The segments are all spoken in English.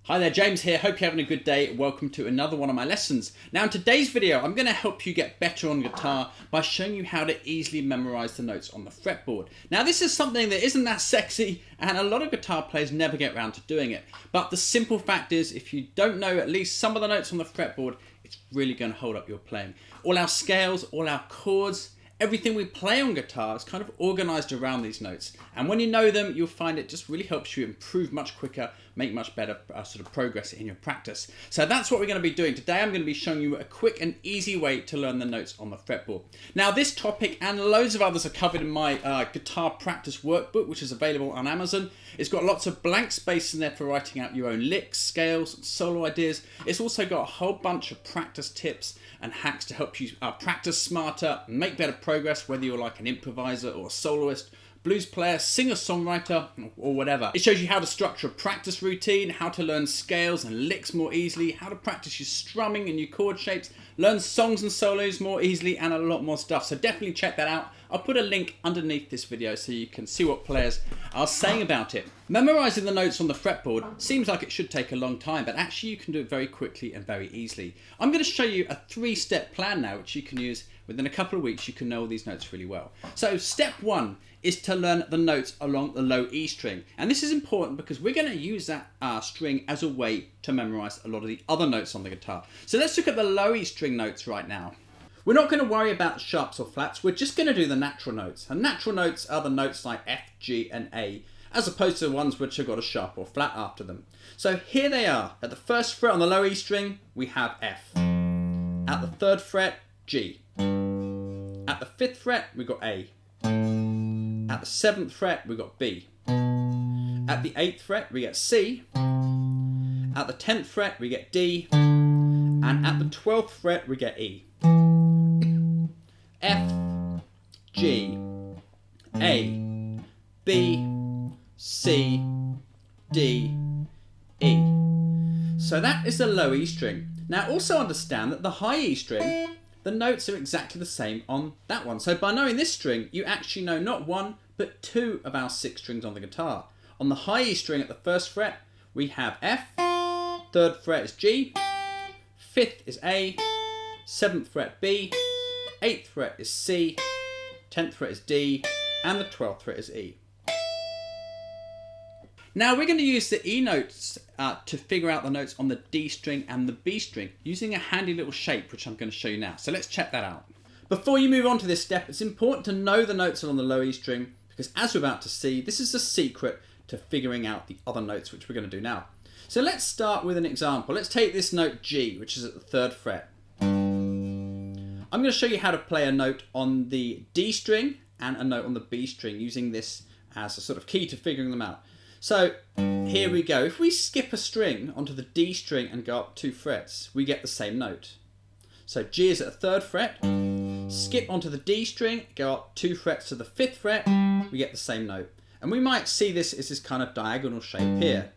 Hi there, James here. Hope you're having a good day. Welcome to another one of my lessons. Now in today's video, I'm going to help you get better on guitar by showing you how to easily memorize the notes on the fretboard. Now this is something that isn't that sexy and a lot of guitar players never get around to doing it. But the simple fact is, if you don't know at least some of the notes on the fretboard, it's really going to hold up your playing. All our scales, all our chords, everything we play on guitar is kind of organized around these notes. And when you know them, you'll find it just really helps you improve much quicker, make much better sort of progress in your practice. So that's what we're going to be doing. Today I'm going to be showing you a quick and easy way to learn the notes on the fretboard. Now this topic and loads of others are covered in my guitar practice workbook, which is available on Amazon. It's got lots of blank space in there for writing out your own licks, scales, and solo ideas. It's also got a whole bunch of practice tips and hacks to help you practice smarter, make better progress, whether you're like an improviser or a soloist, blues player, singer-songwriter, or whatever. It shows you how to structure a practice routine, how to learn scales and licks more easily, how to practice your strumming and your chord shapes, learn songs and solos more easily, and a lot more stuff. So definitely check that out. I'll put a link underneath this video so you can see what players are saying about it. Memorizing the notes on the fretboard seems like it should take a long time, but actually you can do it very quickly and very easily. I'm going to show you a 3-step plan now, which you can use within a couple of weeks. You can know all these notes really well. So step 1 is to learn the notes along the low E string. And this is important because we're going to use that string as a way to memorize a lot of the other notes on the guitar. So let's look at the low E string notes right now. We're not going to worry about sharps or flats. We're just going to do the natural notes. And natural notes are the notes like F, G, and A, as opposed to the ones which have got a sharp or flat after them. So here they are. At the first fret on the low E string, we have F. At the 3rd fret, G. At the 5th fret, we've got A. At the 7th fret, we've got B. At the 8th fret, we get C. At the 10th fret, we get D. And at the 12th fret, we get E. F, G, A, B, C, D, E. So that is the low E string. Now also understand that the high E string, the notes are exactly the same on that one. So by knowing this string, you actually know not one, but 2 of our 6 strings on the guitar. On the high E string at the 1st fret, we have F, 3rd fret is G, 5th is A, 7th fret B, 8th fret is C, 10th fret is D, and the 12th fret is E. Now we're going to use the E notes to figure out the notes on the D string and the B string using a handy little shape which I'm going to show you now. So let's check that out. Before you move on to this step, it's important to know the notes on the low E string because as we're about to see, this is the secret to figuring out the other notes which we're going to do now. So let's start with an example. Let's take this note G, which is at the 3rd fret. I'm going to show you how to play a note on the D string and a note on the B string using this as a sort of key to figuring them out. So here we go. If we skip a string onto the D string and go up 2 frets, we get the same note. So G is at the 3rd fret, skip onto the D string, go up 2 frets to the 5th fret, we get the same note. And we might see this as this kind of diagonal shape here.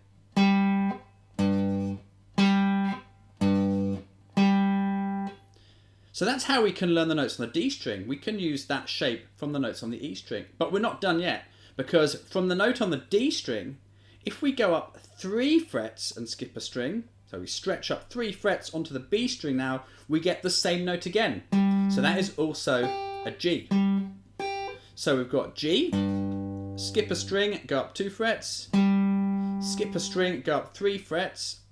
So that's how we can learn the notes on the D string. We can use that shape from the notes on the E string. But we're not done yet, because from the note on the D string, if we go up 3 frets and skip a string, so we stretch up 3 frets onto the B string now, we get the same note again. So that is also a G. So we've got G, skip a string, go up 2 frets, skip a string, go up 3 frets,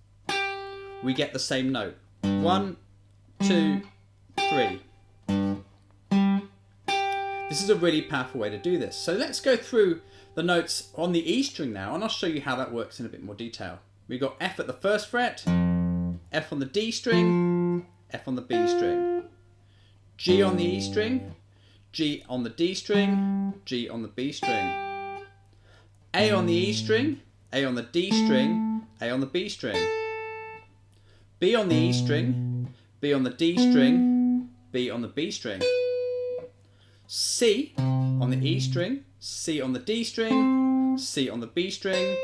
we get the same note. 1, 2, 3. This is a really powerful way to do this. So let's go through the notes on the E string now and I'll show you how that works in a bit more detail. We've got F at the 1st fret, F on the D string, F on the B string, G on the E string, G on the D string, G on the B string, A on the E string, A on the D string, A on the B string, B on the E string, B on the D string, B on the B string, C on the E string, C on the D string, C on the B string,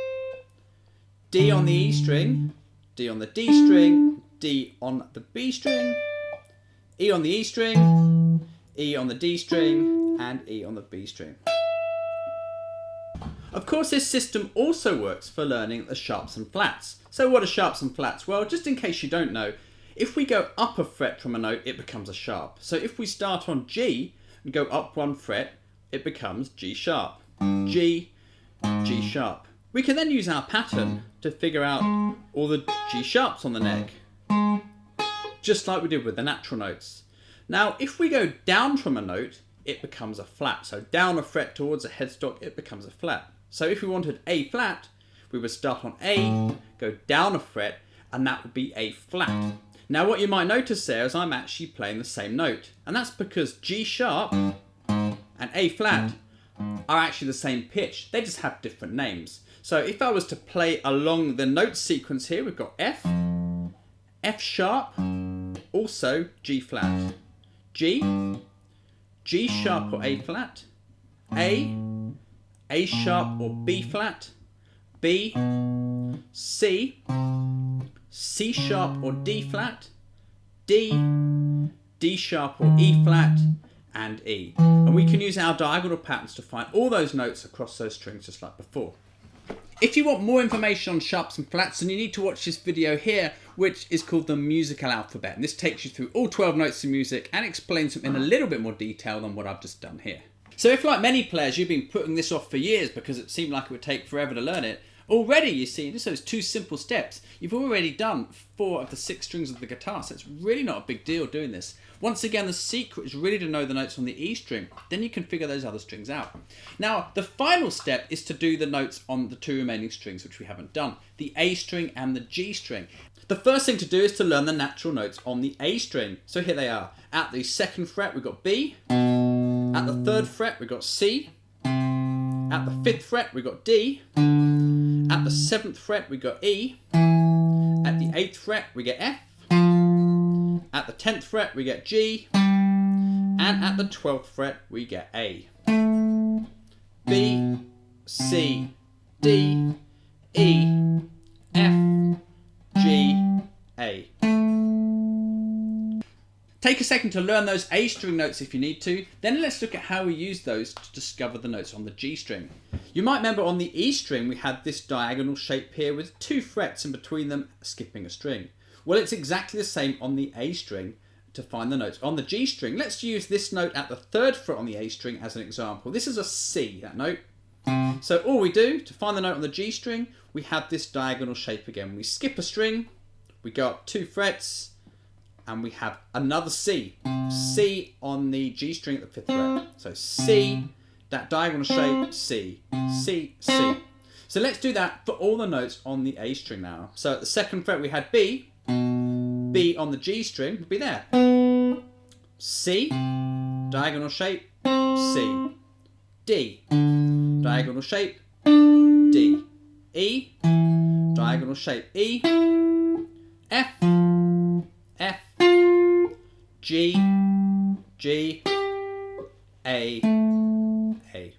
D on the E string, D on the D string, D on the B string, E on the E string, E on the D string, and E on the B string. Of course, this system also works for learning the sharps and flats. So what are sharps and flats? Well, just in case you don't know, if we go up a fret from a note, it becomes a sharp. So if we start on G and go up one fret, it becomes G sharp. G, G sharp. We can then use our pattern to figure out all the G sharps on the neck, just like we did with the natural notes. Now, if we go down from a note, it becomes a flat. So down a fret towards a headstock, it becomes a flat. So if we wanted A flat, we would start on A, go down a fret, and that would be A flat. Now what you might notice there is I'm actually playing the same note, and that's because G sharp and A flat are actually the same pitch. They just have different names. So if I was to play along the note sequence here, we've got F, F sharp, also G flat, G, G sharp or A flat, A sharp or B flat, B, C, C sharp or D flat, D, D sharp or E flat, and E. And we can use our diagonal patterns to find all those notes across those strings just like before. If you want more information on sharps and flats, then you need to watch this video here, which is called the musical alphabet. And this takes you through all 12 notes of music and explains them in a little bit more detail than what I've just done here. So if, like many players, you've been putting this off for years because it seemed like it would take forever to learn it, already, you see, just those 2 simple steps, you've already done 4 of the 6 strings of the guitar, so it's really not a big deal doing this. Once again, the secret is really to know the notes on the E string, then you can figure those other strings out. Now, the final step is to do the notes on the 2 remaining strings, which we haven't done, the A string and the G string. The first thing to do is to learn the natural notes on the A string. So here they are. At the 2nd fret, we've got B. At the 3rd fret, we've got C. At the 5th fret, we've got D. At the 7th fret, we got E. At the 8th fret, we get F. At the 10th fret, we get G. And at the 12th fret, we get A. B, C, D, E, F, G, A. Take a second to learn those A string notes if you need to, then let's look at how we use those to discover the notes on the G string. You might remember on the E string we had this diagonal shape here with 2 frets in between them skipping a string. Well, it's exactly the same on the A string to find the notes. On the G string, let's use this note at the 3rd fret on the A string as an example. This is a C, that note. So all we do to find the note on the G string, we have this diagonal shape again. We skip a string, we go up 2 frets, and we have another C. C on the G string at the 5th fret. So C, that diagonal shape, C, C, C. So let's do that for all the notes on the A string now. So at the 2nd fret we had B. B on the G string would be there. C, diagonal shape, C. D, diagonal shape, D. E, diagonal shape, E. F, F, G, G, A, A.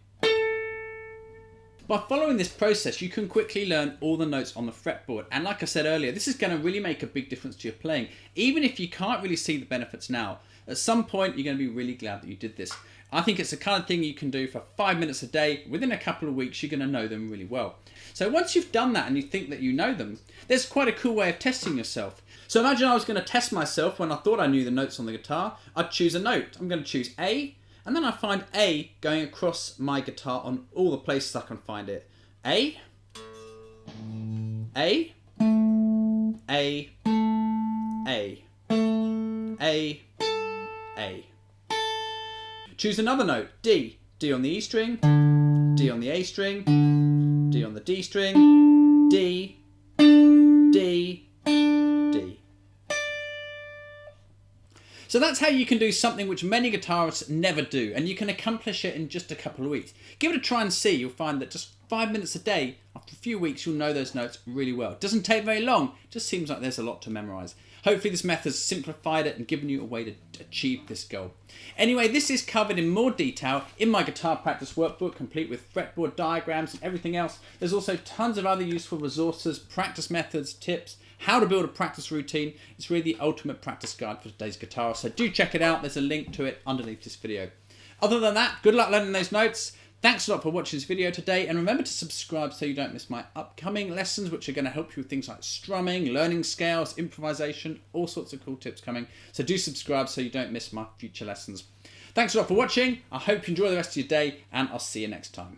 By following this process, you can quickly learn all the notes on the fretboard. And like I said earlier, this is going to really make a big difference to your playing. Even if you can't really see the benefits now, at some point you're going to be really glad that you did this. I think it's the kind of thing you can do for 5 minutes a day. Within a couple of weeks, you're going to know them really well. So once you've done that and you think that you know them, there's quite a cool way of testing yourself. So imagine I was going to test myself when I thought I knew the notes on the guitar. I'd choose a note. I'm going to choose A, and then I find A going across my guitar on all the places I can find it. A, A, A, A, A, A. Choose another note, D. D on the E string, D on the A string, D on the D string, D, D, D. So that's how you can do something which many guitarists never do, and you can accomplish it in just a couple of weeks. Give it a try and see. You'll find that just 5 minutes a day, after a few weeks, you'll know those notes really well. It doesn't take very long, it just seems like there's a lot to memorise. Hopefully this method's simplified it and given you a way to achieve this goal. Anyway, this is covered in more detail in my guitar practice workbook, complete with fretboard diagrams and everything else. There's also tons of other useful resources, practice methods, tips, how to build a practice routine. It's really the ultimate practice guide for today's guitar, so do check it out. There's a link to it underneath this video. Other than that, good luck learning those notes. Thanks a lot for watching this video today, and remember to subscribe so you don't miss my upcoming lessons, which are going to help you with things like strumming, learning scales, improvisation, all sorts of cool tips coming. So do subscribe so you don't miss my future lessons. Thanks a lot for watching. I hope you enjoy the rest of your day, and I'll see you next time.